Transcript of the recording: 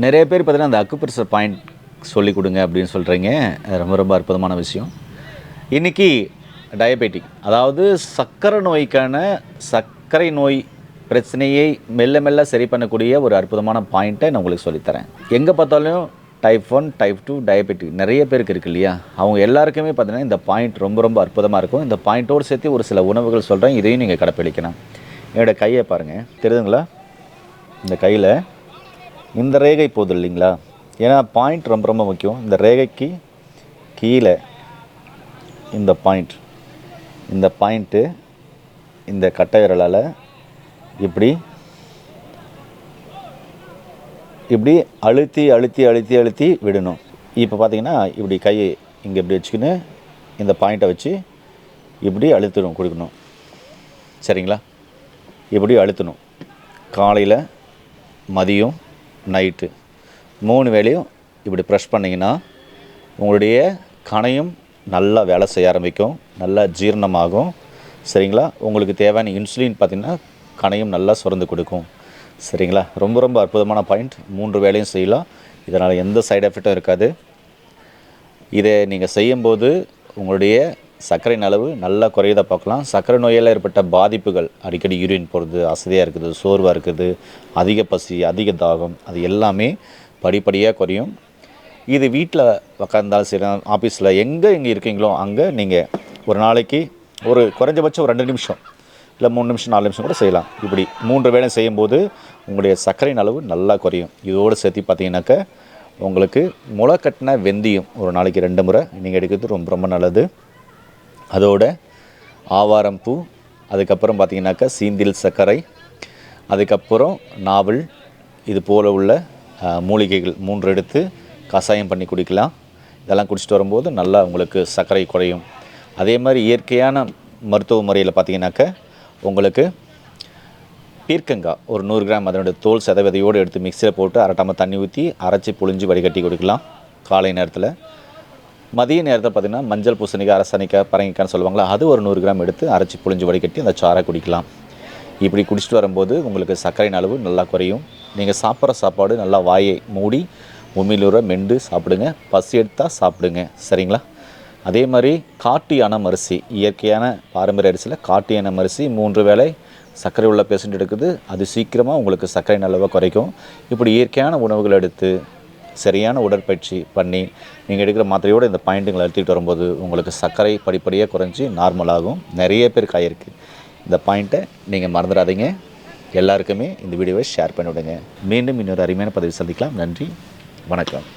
நிறைய பேர் பார்த்தீங்கன்னா அந்த அக்குப்ரெஷர் பாயிண்ட் சொல்லிக் கொடுங்க அப்படின்னு சொல்கிறீங்க. ரொம்ப ரொம்ப அற்புதமான விஷயம். இன்றைக்கி டயபெட்டிக், அதாவது சர்க்கரை நோய் பிரச்சனையை மெல்ல மெல்ல சரி பண்ணக்கூடிய ஒரு அற்புதமான பாயிண்ட்டை நான் உங்களுக்கு சொல்லித்தரேன். எங்கே பார்த்தாலும் டைப் 1 டைப் 2 டயபெட்டிக் நிறைய பேருக்கு இருக்குது இல்லையா? அவங்க எல்லாருக்குமே பார்த்தீங்கன்னா இந்த பாயிண்ட் ரொம்ப ரொம்ப அற்புதமாக இருக்கும். இந்த பாயிண்ட்டோடு சேர்த்து ஒரு சில உணவுகள் சொல்கிறேன், இதையும் நீங்கள் கடைப்பிடிக்கணும். என்னோடய கையை பாருங்கள், தெரியுதுங்களா? இந்த கையில் இந்த ரேகை போகுது இல்லைங்களா? ஏன்னா பாயிண்ட் ரொம்ப ரொம்ப முக்கியம். இந்த ரேகைக்கு கீழே இந்த பாயிண்ட்டு இந்த கட்டை விரலால் இப்படி அழுத்தி அழுத்தி அழுத்தி அழுத்தி விடணும். இப்போ பார்த்தீங்கன்னா இப்படி கையை இங்கே இப்படி வச்சுக்கின்னு இந்த பாயிண்ட்டை வச்சு இப்படி அழுத்தணும் கொடுக்கணும். சரிங்களா? இப்படி அழுத்தணும். காலையில், மதியம், நைட்டு 3 வேளையும் இப்படி ப்ரெஷ் பண்ணிங்கன்னா உங்களுடைய கணையம் நல்லா வேலை செய்ய ஆரம்பிக்கும், நல்லா ஜீரணமாகும். சரிங்களா? உங்களுக்கு தேவையான இன்சுலின் பார்த்திங்கன்னா கணையம் நல்லா சுரந்து கொடுக்கும். சரிங்களா? ரொம்ப ரொம்ப அற்புதமான பாயிண்ட். 3 வேளையும் செய்யலாம். இதனால் எந்த சைடு எஃபெக்டும் இருக்காது. இதை நீங்கள் செய்யும்போது உங்களுடைய சர்க்கரையின் அளவு நல்லா குறையதை பார்க்கலாம். சர்க்கரை நோயால் ஏற்பட்ட பாதிப்புகள், அடிக்கடி யூரின் போகிறது, அசதியாக இருக்குது, சோர்வாக இருக்குது, அதிக பசி, அதிக தாகம், அது எல்லாமே படிப்படியாக குறையும். இது வீட்டில் உட்காந்தாலும் சரி, ஆஃபீஸில் எங்கே இருக்கீங்களோ அங்கே நீங்கள் ஒரு நாளைக்கு ஒரு குறைஞ்சபட்சம் ஒரு 2 நிமிஷம் இல்லை 3 நிமிஷம் 4 நிமிஷம் கூட செய்யலாம். இப்படி 3 வேளை செய்யும்போது உங்களுடைய சர்க்கரையின் அளவு நல்லா குறையும். இதோடு சேர்த்து பார்த்தீங்கன்னாக்கா உங்களுக்கு முளை கட்டின வெந்தயம் ஒரு நாளைக்கு 2 முறை நீங்கள் எடுக்கிறது ரொம்ப ரொம்ப நல்லது. அதோட ஆவாரம் பூ, அதுக்கப்புறம் பார்த்திங்கனாக்கா சீந்தில் சர்க்கரை, அதுக்கப்புறம் நாவல், இது போல் உள்ள மூலிகைகள் 3 எடுத்து கஷாயம் பண்ணி குடிக்கலாம். இதெல்லாம் குடிச்சிட்டு வரும்போது நல்லா உங்களுக்கு சர்க்கரை குறையும். அதே மாதிரி இயற்கையான மருத்துவ முறையில் பார்த்திங்கனாக்கா உங்களுக்கு பீர்க்கங்காய் ஒரு 100 கிராம் அதனுடைய தோல் சதவீதையோடு எடுத்து மிக்சியில் போட்டு அரட்டாமல் தண்ணி ஊற்றி அரைச்சி புழிஞ்சு வடிகட்டி கொடுக்கலாம் காலை நேரத்தில். மதிய நேரத்தில் பார்த்திங்கன்னா மஞ்சள் பூசணிக்காய், அரசணிக்காய், பரங்கிக்காய்னு சொல்லுவாங்களா, அது ஒரு 100 கிராம் எடுத்து அரைச்சி புழிஞ்சு வடிகட்டி அந்த சாறை குடிக்கலாம். இப்படி குடிச்சிட்டு வரும்போது உங்களுக்கு சர்க்கரையின் அளவு நல்லா குறையும். நீங்கள் சாப்பிட்ற சாப்பாடு நல்லா வாயை மூடி உமிழ்நீரை மெண்டு சாப்பிடுங்க. பசி எடுத்தால் சாப்பிடுங்க. சரிங்களா? அதே மாதிரி காட்டு யானம் அரிசி, இயற்கையான பாரம்பரிய அரிசியில் காட்டு யானம் அரிசி 3 வேளை சர்க்கரை உள்ள பேஷண்ட் எடுக்குது. அது சீக்கிரமாக உங்களுக்கு சர்க்கரையின் அளவை குறைக்கும். இப்படி இயற்கையான உணவுகள் எடுத்து சரியான உடற்பயிற்சி பண்ணி நீங்கள் எடுக்கிற மாத்திரையோடு இந்த பாயிண்ட்டுங்களை எடுத்துக்கிட்டு வரும்போது உங்களுக்கு சர்க்கரை படிப்படியாக குறைஞ்சி நார்மலாகும். நிறைய பேருக்கு ஆகிருக்கு. இந்த பாயிண்ட்டை நீங்கள் மறந்துடாதீங்க. எல்லாருக்குமே இந்த வீடியோவை ஷேர் பண்ணிவிடுங்க. மீண்டும் இன்னொரு அருமையான பதிவு சந்திக்கலாம். நன்றி, வணக்கம்.